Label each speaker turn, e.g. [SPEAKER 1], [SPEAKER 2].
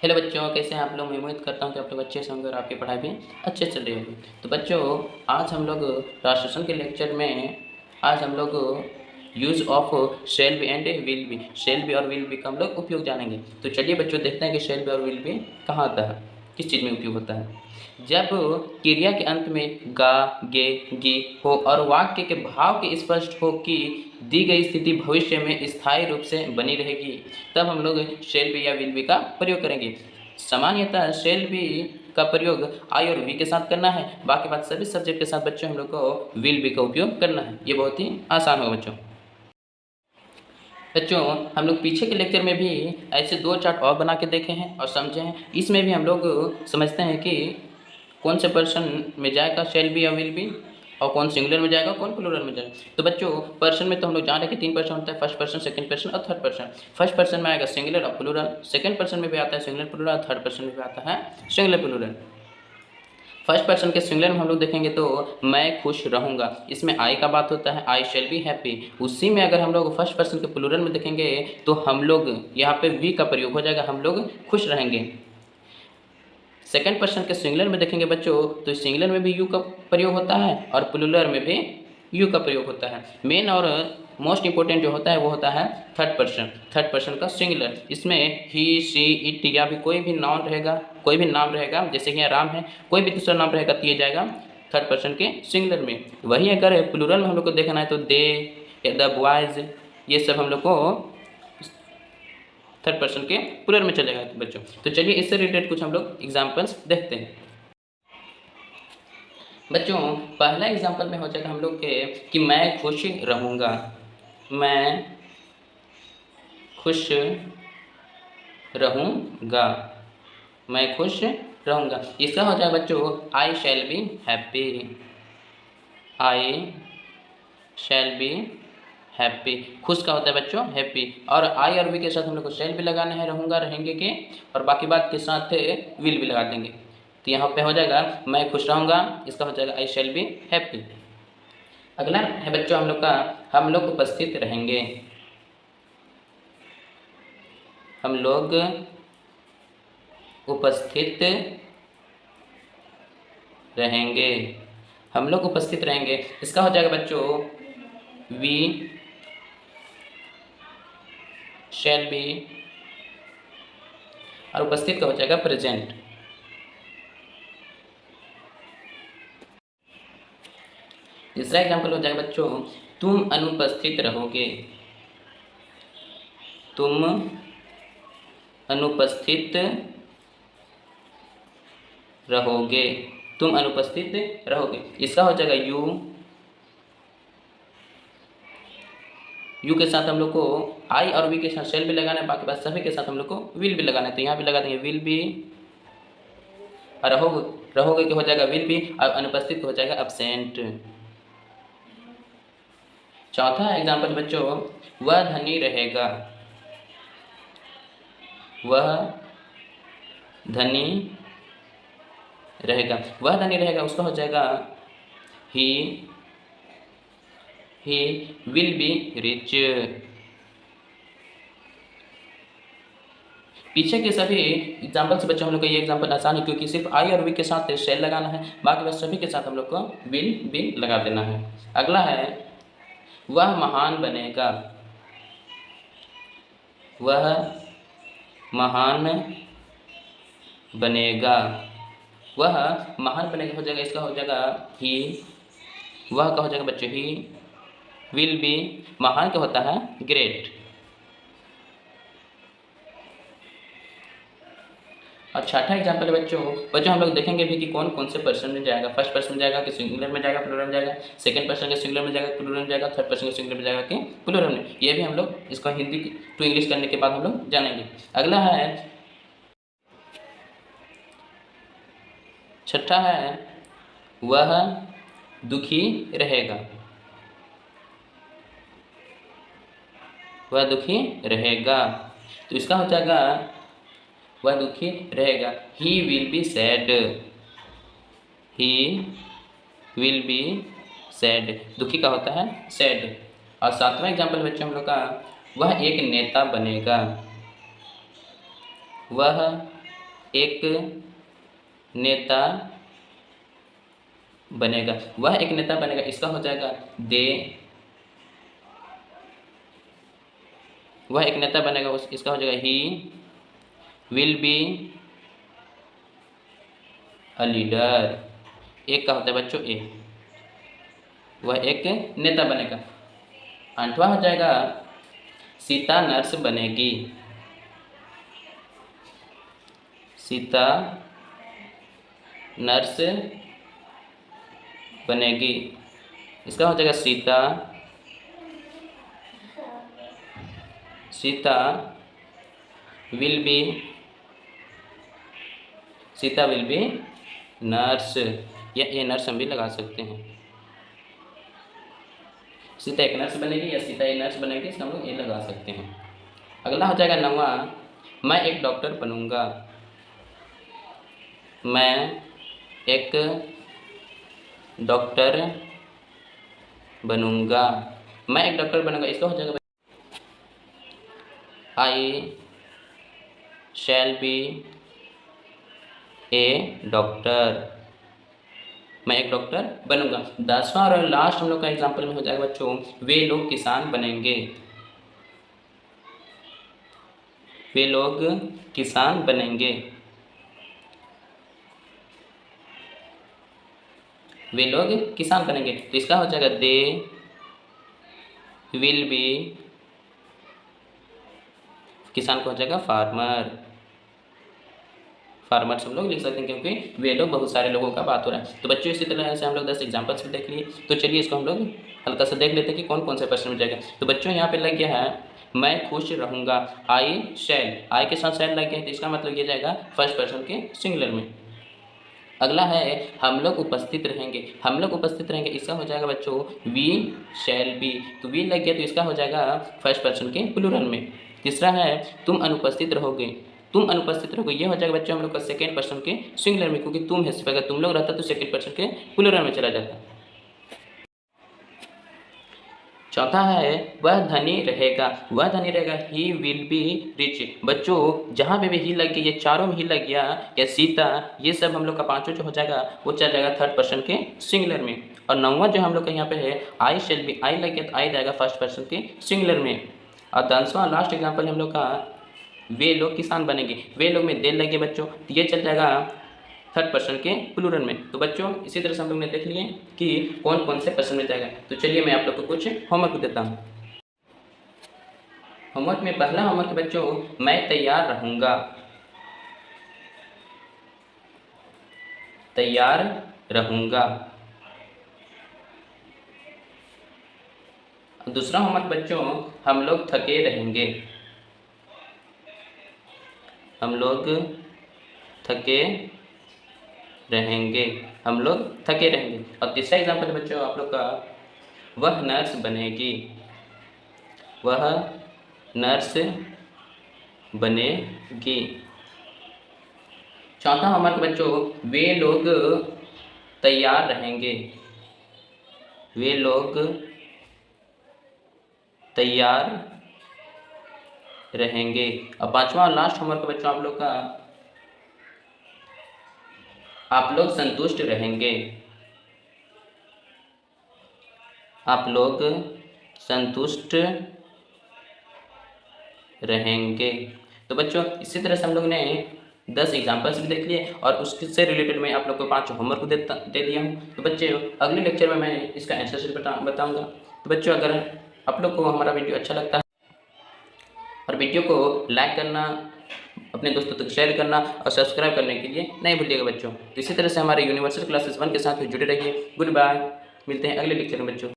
[SPEAKER 1] Hello बच्चों, कैसे हैं आप लोग। मैं उम्मीद करता हूं कि आप लोग अच्छे से होंगे और आपकी पढ़ाई भी अच्छे चल रही होगी। तो बच्चों, आज हम लोग राष्ट्रसन के लेक्चर में आज हम लोग use of shall be and will be, shall be और विल बी का हम लोग उपयोग जानेंगे। तो चलिए बच्चों, देखते हैं कि शेल बी और विल बी कहाँ आता है, किस चीज़ में उपयोग होता है। जब क्रिया के अंत में गा, गे, गी हो और वाक्य के भाव के स्पष्ट हो कि दी गई स्थिति भविष्य में स्थायी रूप से बनी रहेगी, तब हम लोग शेल बी या विल बी का प्रयोग करेंगे। सामान्यतः शेल बी का प्रयोग आई और वी के साथ करना है, बाकी बात सभी सब्जेक्ट के साथ बच्चों हम लोग को विल बी का उपयोग करना है। ये बहुत ही आसान होगा बच्चों। बच्चों, हम लोग पीछे के लेक्चर में भी ऐसे 2 चार्ट और बना के देखे हैं और समझे हैं। इसमें भी हम लोग समझते हैं कि कौन से पर्सन में जाएगा शेल बी या विल बी, और कौन सिंगुलर में जाएगा, कौन प्लूरल में जाएगा। तो बच्चों, पर्सन में तो हम लोग जान रहे कि 3 पर्सन होता है, फर्स्ट पर्सन, सेकंड पर्सन और थर्ड पर्सन। फर्स्ट पर्सन में आएगा सिंगुलर और प्लूरल, सेकंड पर्सन में भी आता है सिंगुलर प्लूरल, और थर्ड पर्सन में भी आता है सिंगुलर प्लूरल। फर्स्ट पर्सन के सिंगुलर में हम लोग देखेंगे तो मैं खुश रहूँगा, इसमें आई का बात होता है, आई शेल बी हैप्पी। उसी में अगर हम लोग फर्स्ट पर्सन के प्लूरल में देखेंगे तो हम लोग यहाँ पे वी का प्रयोग हो जाएगा, हम लोग खुश रहेंगे। सेकंड पर्सन के सिंगुलर में देखेंगे बच्चों तो सिंगुलर में भी यू का प्रयोग होता है और प्लूरल में भी यू का प्रयोग होता है। मेन और मोस्ट इंपॉर्टेंट जो होता है वो होता है थर्ड पर्सन, थर्ड पर्सन का सिंगुलर। इसमें ही, शी, इट या भी कोई भी नाउन रहेगा, कोई भी नाम रहेगा, जैसे कि यहाँ राम है, कोई भी दूसरा नाम रहेगा तो ये जाएगा थर्ड पर्सन के सिंगुलर में। वही अगर प्लूरल में हम लोग को देखना है तो दे या द बॉयज, ये सब हम लोग को थर्ड पर्सन के प्लूरल में चलेगा बच्चों। तो चलिए इससे रिलेटेड कुछ हम लोग एग्जाम्पल्स देखते हैं। बच्चों, पहला एग्जाम्पल में हो जाएगा हम लोग के कि मैं खुश रहूँगा, मैं खुश रहूँगा, मैं खुश रहूँगा। इसका हो जाएगा बच्चों I shall be happy, I shall be happy. खुश का होता है बच्चों हैप्पी, और आई और वी के साथ हम लोग को शैल भी लगाना है, रहूँगा, रहेंगे के, और बाकी बात के साथ विल भी लगा देंगे। तो यहाँ पे हो जाएगा मैं खुश रहूँगा, इसका हो जाएगा आई शैल बी हैप्पी। अगला है बच्चों हम लोग का हम लोग उपस्थित रहेंगे, हम लोग उपस्थित रहेंगे, हम लोग उपस्थित रहेंगे। इसका हो जाएगा बच्चों वी शैल बी, और उपस्थित का हो जाएगा प्रेजेंट। तीसरा एग्जाम्पल हो जाएगा बच्चों तुम अनुपस्थित रहोगे, तुम अनुपस्थित रहोगे, तुम अनुपस्थित रहोगे। इसका हो जाएगा यू के साथ हम लोग को आई और वी के साथ शेल भी लगाना है, बाकी बात सभी के साथ हम लोग को विल भी लगाना है। तो यहाँ भी लगा देंगे विल बी, और रहोगे कि हो जाएगा विल बी, और अनुपस्थित हो जाएगा एब्सेंट। चौथा एग्जाम्पल बच्चों वह धनी रहेगा, वह धनी रहेगा, वह धनी रहेगा। उसका हो जाएगा ही विल बी रिच। पीछे के सभी एग्जाम्पल से बच्चों हम लोग का ये एग्जाम्पल आसान है, क्योंकि सिर्फ आई और वी के साथ शेल लगाना है, बाकी बस सभी के साथ हम लोग को विल भी लगा देना है। अगला है वह महान बनेगा, वह महान बनेगा, वह महान बनेगा हो जाएगा। इसका हो जाएगा ही, वह का हो जाएगा बच्चों ही विल बी, महान का होता है ग्रेट। और छठा एग्जाम्पल बच्चों हम लोग देखेंगे भी कि कौन कौन से पर्सन में जाएगा। फर्स्ट पर्सन में जाएगा कि सिंगुलर में जाएगा, प्लूरल में जाएगा, सेकंड पर्सन के सिंगुलर में जाएगा, प्लूरल में जाएगा, थर्ड पर्सन के सिंगुलर में जाएगा कि प्लूरल में। ये भी हम लोग इसको हिंदी टू इंग्लिश करने के बाद हम लोग जानेंगे। अगला है छठा है वह दुखी रहेगा, वह दुखी रहेगा। तो इसका हो जाएगा वह दुखी रहेगा he will be sad, he will be sad. दुखी का होता है सैड। और सातवां एग्जाम्पल बच्चों हम लोग का वह एक नेता बनेगा, वह एक नेता बनेगा। वह एक नेता बनेगा, इसका हो जाएगा दे। वह एक नेता बनेगा, इसका हो जाएगा he will be a leader. एक का होता है बच्चों ए, वह एक नेता बनेगा। आठवां हो जाएगा सीता नर्स बनेगी। सीता नर्स बनेगी, इसका हो जाएगा सीता विल बी नर्स, या ए नर्स हम भी लगा सकते हैं। सीता एक नर्स बनेगी या सीता ए नर्स बनेगी, इसका हम लोग ए लगा सकते हैं। अगला हो जाएगा 9वां, मैं एक डॉक्टर बनूंगा। मैं एक डॉक्टर बनूंगा। मैं एक डॉक्टर बनूंगा, इसका हो जाएगा आई शैल बी ए डॉक्टर। मैं एक डॉक्टर बनूंगा। 10वां और लास्ट हम लोग का एग्जाम्पल में हो जाएगा बच्चों, वे लोग किसान बनेंगे। वे लोग किसान बनेंगे। वे लोग किसान बनेंगे, तो इसका हो जाएगा दे विल बी, किसान को हो जाएगा फार्मर। फार्मर्स हम लोग लिख सकते हैं क्योंकि वे लोग बहुत सारे लोगों का बात हो रहा है। तो बच्चों इसी तरह से हम लोग 10 एग्जाम्पल्स भी देख लिए। तो चलिए इसको हम लोग हल्का सा देख लेते हैं कि कौन कौन से प्रश्न में जाएगा। तो बच्चों यहाँ पे लग गया है मैं खुश रहूँगा, आई शैल, आई के साथ शैल लग गया, तो इसका मतलब ये जाएगा फर्स्ट पर्सन के सिंगुलर में। अगला है हम लोग उपस्थित रहेंगे। हम लोग उपस्थित रहेंगे, इसका हो जाएगा बच्चों वी शैल बी, तो वी लग गया तो इसका हो जाएगा फर्स्ट पर्सन के प्लूरल में। तीसरा है तुम अनुपस्थित रहोगे। तुम अनुपस्थित रहोगे, ये हो जाएगा बच्चों हम लोग का सेकेंड पर्सन के सिंगुलर में, क्योंकि तुम है, अगर तुम लोग रहता तो सेकेंड पर्सन के प्लूरल में चला जाता। चौथा है वह धनी रहेगा। वह धनी रहेगा, ही विल बी रिच। बच्चों जहाँ पे भी ही लग गया, ये चारों में ही लग गया या सीता, ये सब हम लोग का पांचों जो हो जाएगा वो चल जाएगा थर्ड पर्सन के सिंगुलर में। और 9वां जो हम लोग का यहाँ पे है आई शैल बी, आई लग गया तो आई जाएगा फर्स्ट पर्सन के सिंगुलर में। और 10वां लास्ट एग्जाम्पल हम लोग का वे लोग किसान बनेंगे। वे लोग में देर लगे बच्चों, तो ये चल जाएगा थर्ड पर्सन के प्लूरल में। तो बच्चों इसी तरह से हम लोग ने देख लिए कि कौन कौन से पर्सन में जाएगा। तो चलिए मैं आप लोग को कुछ होमवर्क देता हूँ। होमवर्क में पहला होमवर्क बच्चों, मैं तैयार रहूँगा। तैयार रहूँगा। दूसरा होमवर्क बच्चों, हम लोग थके रहेंगे। हम लोग थके रहेंगे। हम लोग थके रहेंगे। और तीसरा एग्जाम्पल बच्चों आप लोग का, वह नर्स बनेगी। वह नर्स बनेगी। चौथा होमवर्क बच्चों, वे लोग तैयार रहेंगे। वे लोग तैयार रहेंगे। और पांचवा और लास्ट होमवर्क बच्चों आप लोग का, आप लोग संतुष्ट रहेंगे। आप लोग संतुष्ट रहेंगे। तो बच्चों इसी तरह से हम लोग ने 10 एग्जाम्पल्स भी देख लिए और उससे रिलेटेड मैं आप लोग को 5 होमवर्क दे दिया हूँ। तो बच्चों अगले लेक्चर में मैं इसका आंसर शीट बताऊँगा। तो बच्चों अगर आप लोग को हमारा वीडियो अच्छा लगता है और वीडियो को लाइक करना, अपने दोस्तों तक शेयर करना और सब्सक्राइब करने के लिए नहीं भूलिएगा बच्चों। तो इसी तरह से हमारे यूनिवर्सल क्लासेस 1 के साथ जुड़े रहिए। गुड बाय, मिलते हैं अगले लेक्चर में बच्चों।